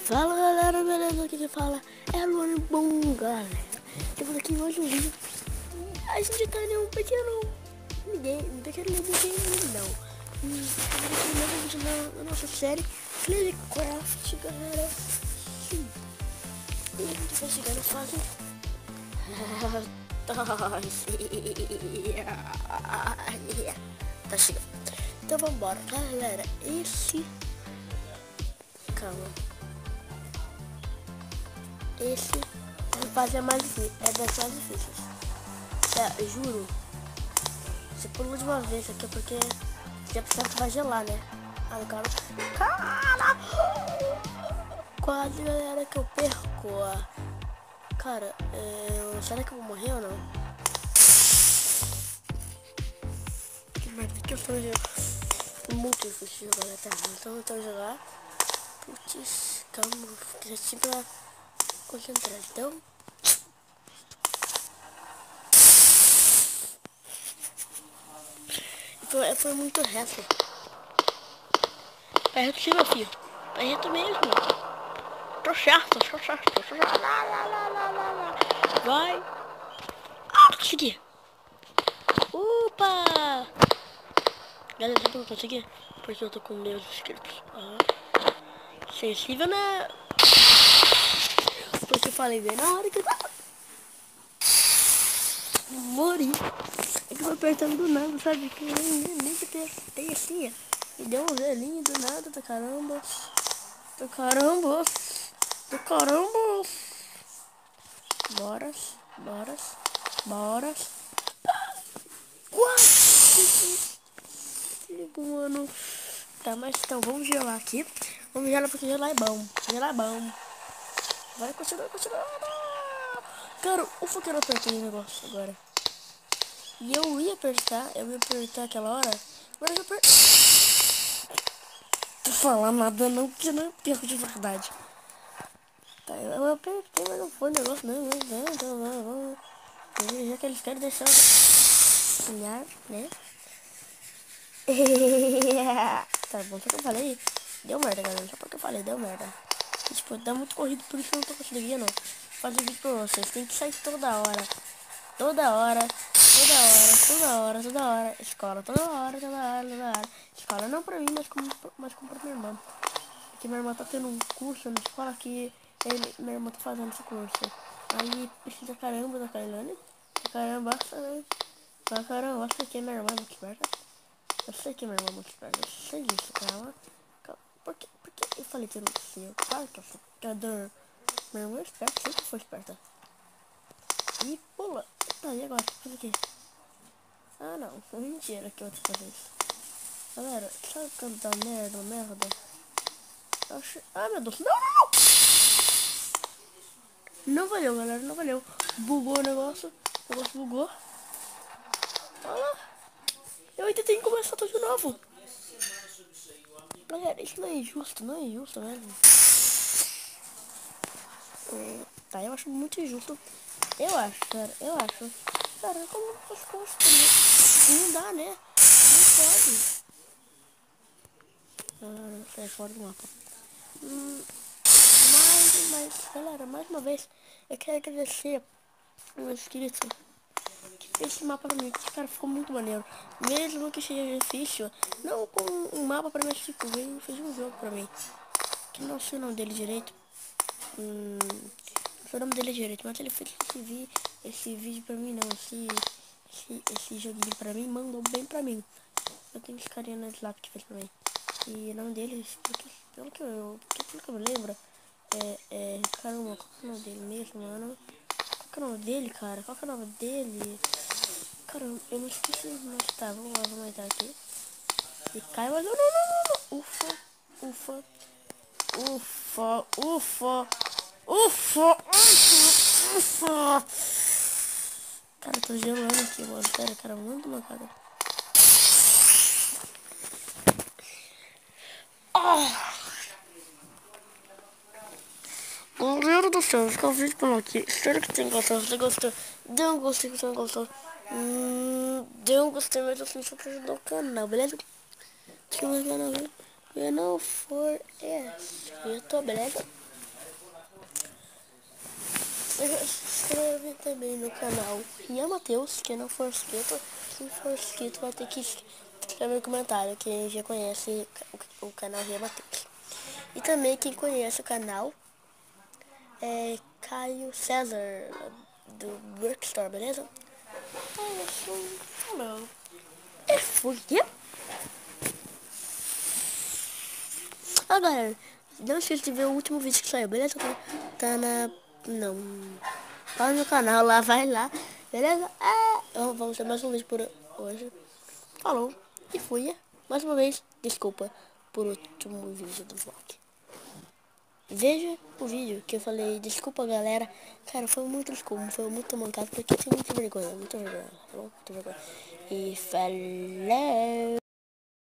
Fala galera, beleza? Aqui que fala é Luan Bom, galera. Temos aqui hoje um vídeo. A gente tá em um pequeno game, não. Estamos aqui no vídeo na nossa série Playcraft, galera. Sim. E a gente vai chegar na fase. Tá chegando. Então vambora, galera. Calma. Esse fase é das mais difíceis. Juro. Você pulou de uma vez aqui porque já precisa que vai gelar, né? Ah, no cara. Quase, galera, que eu perco. Cara, será que eu vou morrer ou não? Que merda que eu tô jogando. Muito difícil jogar, tá? Então eu tô jogar. Putz, calma, fiquei assim pra concentrar. Então. Foi muito reto. É reto sim, meu filho. É reto mesmo. Tô certo. Vai. Consegui. Opa! Galera, sabe por que eu consegui? Porque eu tô com meus inscritos. Sensível, né? Porque eu falei bem na hora que eu tava. Morri. É que eu tô apertando do nada, sabe? Que eu nem que tem assim, ó. E deu um velhinho do nada, do caramba. Bora. Quase! Mano. Tá, mas então, vamos gelar aqui. Vamos gelar porque gelar é bom. Vai, continua. Cara, ufa que eu não apertei o negócio agora. E eu ia apertar aquela hora. Agora eu apertei. Não falar nada não, porque eu não perco de verdade. Tá, eu apertei, mas não foi o negócio, não. Já que eles querem deixar ganhar, né? Tá bom, só que eu falei, deu merda, galera. Só porque eu falei, deu merda. E, tipo, dá muito corrido, por isso eu não tô conseguindo fazer vídeo pra vocês. Tem que sair toda hora. Escola, toda hora. Escola não pra mim, mas como pra minha irmã. Porque minha irmã tá tendo um curso na escola que minha irmã tá fazendo esse curso. Aí precisa caramba da Kailane. Caramba, que minha irmã é muito esperta. Eu sei que minha irmã é muito esperta. Eu sei disso, calma. Por que eu falei que eu não sei? Claro que eu sou cadê? Minha irmã é esperta, sempre foi esperta. E pula. Tá, e agora? Faz o quê? Ah, não. Mentira que eu vou fazer isso. Galera, sabe quando dá merda? Ah, meu Deus. Não! Não valeu, galera. Não valeu. Bugou o negócio. O negócio bugou. Olha lá. Eu ainda tenho que começar tudo de novo. Galera, isso não é justo mesmo. Tá, eu acho muito injusto. Eu acho. Cara, como as coisas não dá, né? Não pode. Sai fora do mapa. Mas, galera, mais uma vez, eu quero agradecer o meu inscrito que fez esse mapa pra mim. Esse cara ficou muito maneiro. Mesmo que seja difícil, não com um mapa pra mim, tipo, ele fez um jogo pra mim. Que não sei o nome dele direito. Não sei o nome dele direito, mas ele fez esse vídeo pra mim, não. Esse joguinho pra mim, mandou bem pra mim. Eu tenho esse carinha no Slap que fez pra mim. E o nome dele, pelo que eu me lembro, caramba, qual que é o nome dele mesmo, mano? Qual que é o nome dele, cara? Cara, eu não esqueci, mas tá, vamos entrar aqui. E cai, mas não. Ufa. Cara, eu tô gelando aqui, mano. Sério, cara, muito mancada. Galera do céu, esse é o vídeo por aqui. Espero que tenham gostado. Se você gostou, dê um gostei se você não gostou. Dê um gostei, mas assim, só pra ajudar o canal, beleza? Se não for inscrito, beleza? Se inscreve também no canal Rian Matheus, quem não for inscrito. Quem for inscrito vai ter que escrever no comentário quem já conhece o canal Rian Matheus. E também quem conhece o canal é Caio César, do Brickstore, beleza? É isso. Não. É fui. Ah, galera, não esqueça de ver o último vídeo que saiu, beleza? Tá na... Não. Tá no meu canal lá, vai lá, beleza? Vamos ter mais um vídeo por hoje. Falou e fui. Mais uma vez, desculpa por último vídeo do vlog. Veja o vídeo que eu falei, desculpa galera. Cara, foi muito desculpa, foi muito mancado porque eu tinha muita vergonha, tá bom? Muita vergonha. E falou!